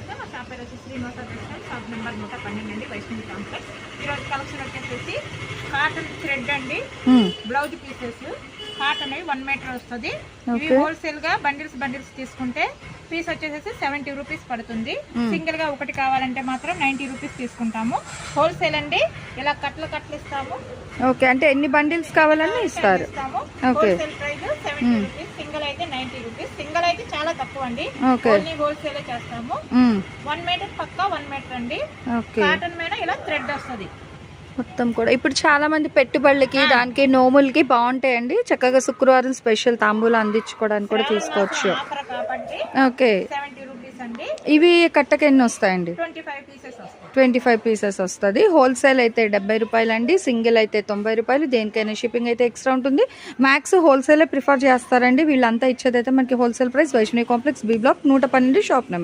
నమస్తే, మా షాప్ పేరు వచ్చి శ్రీనివాస టెక్స్టైల్, షాప్ నెంబర్ 112 అండి, వైష్ణవి కాంప్లెక్స్. ఈరోజు కలెక్షన్ వచ్చేసి కాటన్ థ్రెడ్ అండి, బ్లౌజ్ పీసెస్ కాటన్ 1 మీటర్ వస్తుంది. ఇవి హోల్సేల్ గా బండిల్స్ తీసుకుంటే పీస్ వచ్చేసి 70 రూపీస్ పడుతుంది. సింగిల్ గా ఒకటి కావాలంటే మాత్రం 90 రూపీస్ తీసుకుంటాము. హోల్సేల్ అండి, ఇలా కట్లు ఇస్తాము. ఓకే, అంటే ఎన్ని బండిల్స్ కావాలని ఇస్తారు. హోల్సేల్ ప్రైస్ 70 రూపీస్, సింగిల్ అయితే 90 రూపీస్. సింగిల్ అయితే చాలా తక్కువ అండి, ఓన్లీ హోల్సేల్ చేస్తాము. 1 మీటర్ పక్కా 1 మీటర్ అండి. కాటన్ మీద ఇలా థ్రెడ్ వస్తుంది మొత్తం కూడా. ఇప్పుడు చాలా మంది పెట్టుబడులకి దానికి నోములకి బాగుంటాయండి. చక్కగా శుక్రవారం స్పెషల్ తాంబూలు అందించుకోవడానికి కూడా తీసుకోవచ్చు. ఓకే, ఇవి కట్టకి ఎన్ని వస్తాయండి? 25 పీసెస్ వస్తుంది. హోల్సేల్ అయితే 70 రూపాయలు అండి, సింగిల్ అయితే 90 రూపాయలు. దేనికైనా షిప్పింగ్ అయితే ఎక్స్ట్రా ఉంటుంది. మ్యాక్స్ హోల్సేలే ప్రిఫర్ చేస్తారండి. వీళ్ళంతా ఇచ్చేదైతే మనకి wholesale price Vaishnavi complex, B block, 112 shop number.